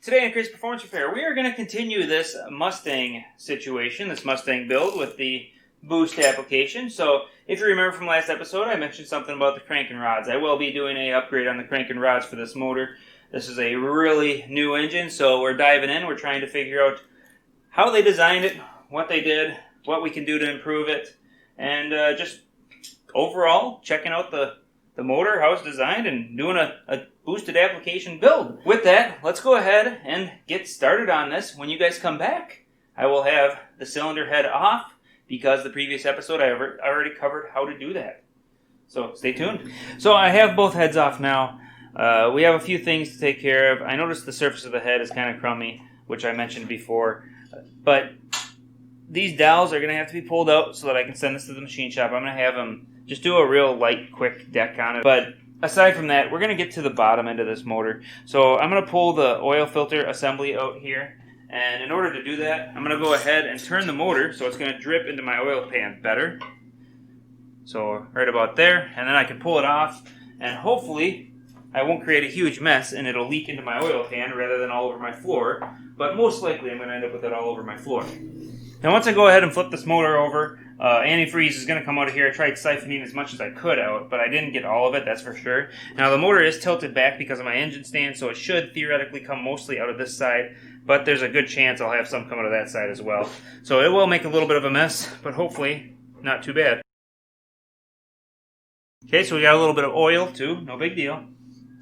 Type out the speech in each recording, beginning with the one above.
Today in Crazed Performance Repair, we are going to continue this Mustang situation, this Mustang build with the boost application. So, if you remember from last episode, I mentioned something about the cranking rods. I will be doing an upgrade on the cranking rods for this motor. This is a really new engine, so we're diving in. We're trying to figure out how they designed it, what they did, what we can do to improve it, and just overall checking out the motor, how it's designed, and doing a boosted application build. With that, let's go ahead and get started on this. When you guys come back, I will have the cylinder head off because the previous episode I already covered how to do that. So stay tuned. So I have both heads off now. We have a few things to take care of. I noticed the surface of the head is kind of crummy, which I mentioned before. But these dowels are going to have to be pulled out so that I can send this to the machine shop. I'm going to have them just do a real light, quick deck on it. But aside from that, we're going to get to the bottom end of this motor. So I'm going to pull the oil filter assembly out here. And in order to do that, I'm going to go ahead and turn the motor so it's going to drip into my oil pan better. So right about there. And then I can pull it off. And hopefully I won't create a huge mess and it'll leak into my oil pan rather than all over my floor. But most likely I'm going to end up with it all over my floor. Now once I go ahead and flip this motor over, antifreeze is going to come out of here. I tried siphoning as much as I could out, but I didn't get all of it, that's for sure. Now the motor is tilted back because of my engine stand, so it should theoretically come mostly out of this side, but there's a good chance I'll have some come out of that side as well. So it will make a little bit of a mess, but hopefully not too bad. Okay, so we got a little bit of oil too, no big deal.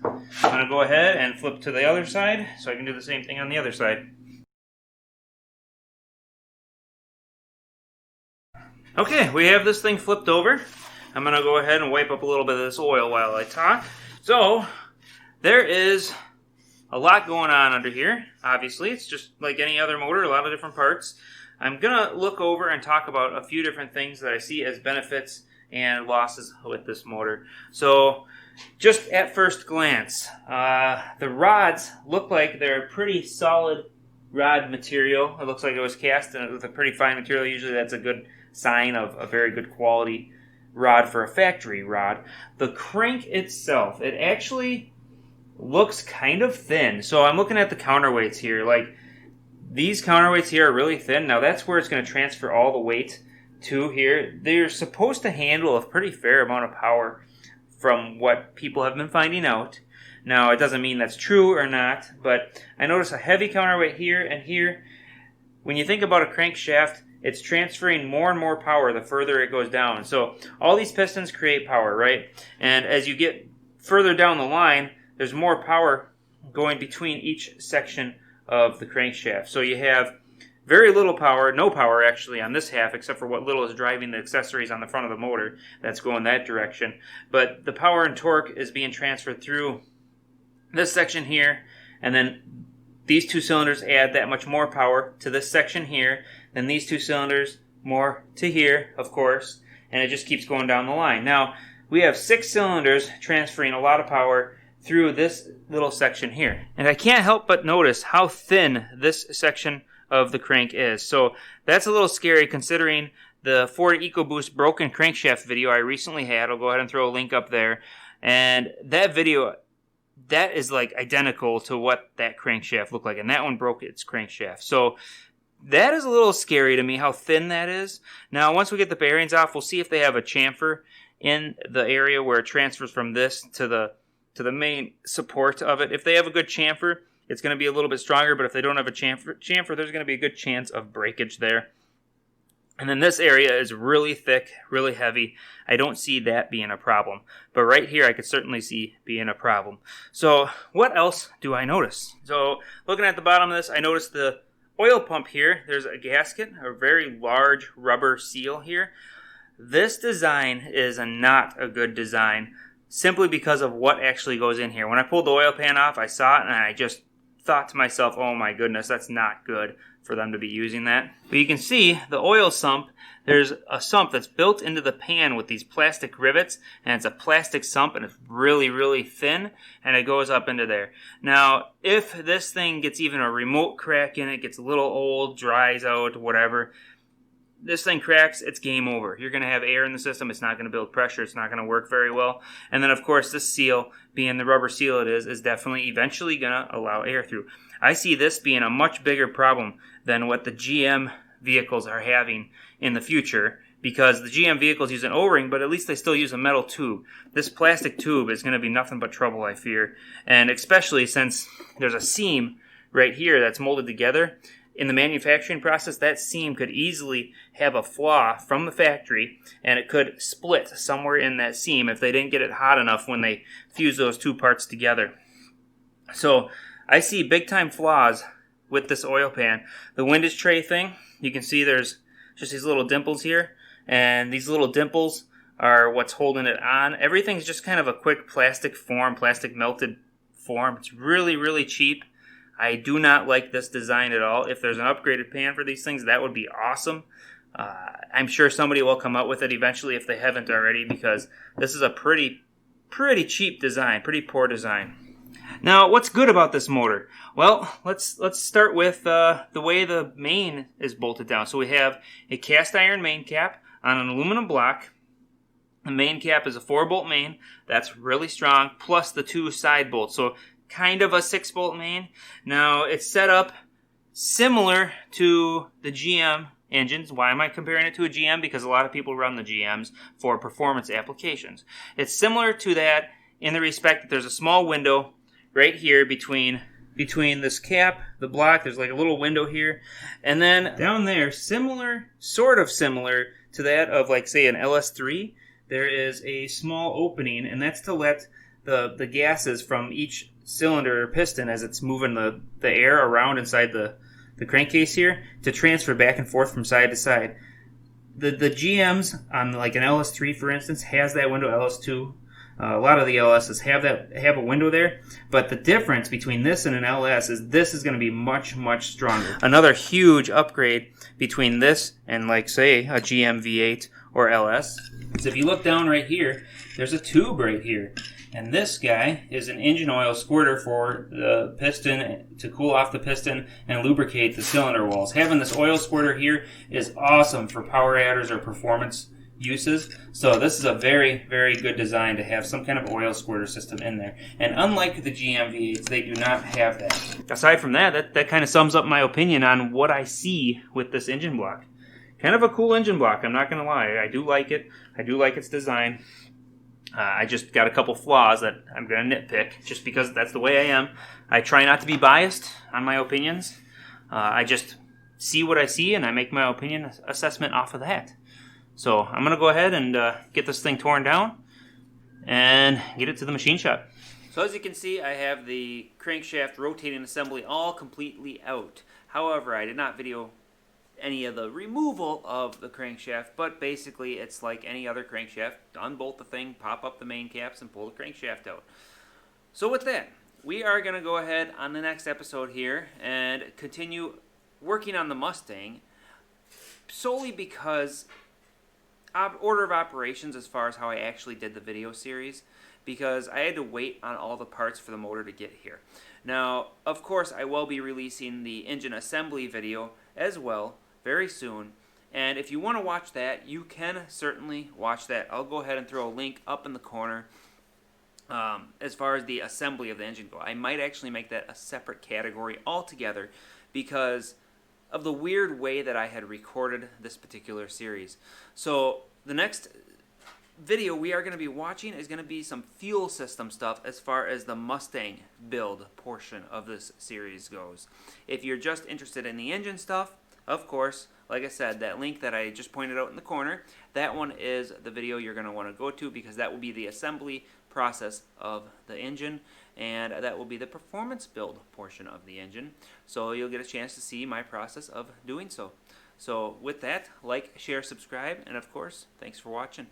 I'm going to go ahead and flip to the other side so I can do the same thing on the other side. Okay, we have this thing flipped over. I'm going to go ahead and wipe up a little bit of this oil while I talk. So, there is a lot going on under here. Obviously, it's just like any other motor, a lot of different parts. I'm going to look over and talk about a few different things that I see as benefits and losses with this motor. So, just at first glance, the rods look like they're pretty solid rod material. It looks like it was cast with a pretty fine material. Usually that's a good sign of a very good quality rod for a factory rod. The crank itself, it actually looks kind of thin. So I'm looking at the counterweights here. Like, these counterweights here are really thin. Now that's where it's going to transfer all the weight to here. They're supposed to handle a pretty fair amount of power from what people have been finding out. Now, it doesn't mean that's true or not, but I notice a heavy counterweight here and here. When you think about a crankshaft, it's transferring more and more power the further it goes down. So all these pistons create power, right? And as you get further down the line, there's more power going between each section of the crankshaft. So you have very little power, no power actually on this half, except for what little is driving the accessories on the front of the motor. That's going that direction. But the power and torque is being transferred through this section here, and then these two cylinders add that much more power to this section here. Then these two cylinders more to here, of course, and it just keeps going down the line. Now, we have 6 cylinders transferring a lot of power through this little section here. And I can't help but notice how thin this section of the crank is. So that's a little scary considering the Ford EcoBoost broken crankshaft video I recently had. I'll go ahead and throw a link up there. And that video, that is like identical to what that crankshaft looked like. And that one broke its crankshaft. So that is a little scary to me, how thin that is. Now, once we get the bearings off, we'll see if they have a chamfer in the area where it transfers from this to the main support of it. If they have a good chamfer, it's going to be a little bit stronger, but if they don't have a chamfer, there's going to be a good chance of breakage there. And then this area is really thick, really heavy. I don't see that being a problem. But right here, I could certainly see being a problem. So what else do I notice? So looking at the bottom of this, I noticed the oil pump here. There's a gasket, a very large rubber seal here. This design is not a good design simply because of what actually goes in here. When I pulled the oil pan off, I saw it and I just thought to myself, oh my goodness, that's not good for them to be using that. But you can see the oil sump, there's a sump that's built into the pan with these plastic rivets, and it's a plastic sump and it's really, really thin, and it goes up into there. Now, if this thing gets even a remote crack in it, gets a little old, dries out, whatever, this thing cracks, it's game over. You're going to have air in the system. It's not going to build pressure. It's not going to work very well. And then, of course, this seal, being the rubber seal it is definitely eventually going to allow air through. I see this being a much bigger problem than what the GM vehicles are having in the future, because the GM vehicles use an O-ring, but at least they still use a metal tube. This plastic tube is going to be nothing but trouble, I fear, and especially since there's a seam right here that's molded together. In the manufacturing process, that seam could easily have a flaw from the factory, and it could split somewhere in that seam if they didn't get it hot enough when they fuse those two parts together. So I see big time flaws with this oil pan. The windage tray thing, you can see there's just these little dimples here, and these little dimples are what's holding it on. Everything's just kind of a quick plastic form, plastic melted form. It's really, really cheap. I do not like this design at all. If there's an upgraded pan for these things, that would be awesome. I'm sure somebody will come up with it eventually if they haven't already, because this is a pretty cheap design, pretty poor design. Now, what's good about this motor? Well, let's start with the way the main is bolted down. So we have a cast iron main cap on an aluminum block. The main cap is a 4-bolt main. That's really strong, plus the 2 side bolts. So kind of a 6-bolt main. Now, it's set up similar to the GM engines. Why am I comparing it to a GM? Because a lot of people run the GMs for performance applications. It's similar to that in the respect that there's a small window right here between this cap, the block. There's like a little window here. And then down there, sort of similar to that of, like, say, an LS3, there is a small opening, and that's to let the gases from each cylinder or piston, as it's moving the air around inside the crankcase here, to transfer back and forth from side to side. The GMs on, like, an LS3, for instance, has that window. LS2, a lot of the LSs have a window there, but the difference between this and an LS is this is going to be much, much stronger. Another huge upgrade between this and, like, say, a GM V8 or LS is if you look down right here, there's a tube right here. And this guy is an engine oil squirter for the piston, to cool off the piston and lubricate the cylinder walls. Having this oil squirter here is awesome for power adders or performance uses. So this is a very, very good design to have some kind of oil squirter system in there. And unlike the GM V8s, they do not have that. Aside from that kind of sums up my opinion on what I see with this engine block. Kind of a cool engine block, I'm not going to lie. I do like it. I do like its design. I just got a couple flaws that I'm going to nitpick, just because that's the way I am. I try not to be biased on my opinions. I just see what I see, and I make my opinion assessment off of that. So I'm going to go ahead and get this thing torn down and get it to the machine shop. So as you can see, I have the crankshaft rotating assembly all completely out. However, I did not video any of the removal of the crankshaft, but basically it's like any other crankshaft. Unbolt the thing, pop up the main caps, and pull the crankshaft out. So with that, we are going to go ahead on the next episode here and continue working on the Mustang, solely because order of operations as far as how I actually did the video series, because I had to wait on all the parts for the motor to get here. Now, of course, I will be releasing the engine assembly video as well very soon, and if you want to watch that, you can certainly watch that. I'll go ahead and throw a link up in the corner as far as the assembly of the engine go. I might actually make that a separate category altogether because of the weird way that I had recorded this particular series. So the next video we are going to be watching is going to be some fuel system stuff as far as the Mustang build portion of this series goes. If you're just interested in the engine stuff, of course, like I said, that link that I just pointed out in the corner, that one is the video you're going to want to go to, because that will be the assembly process of the engine, and that will be the performance build portion of the engine. So you'll get a chance to see my process of doing so. So with that, like, share, subscribe, and of course, thanks for watching.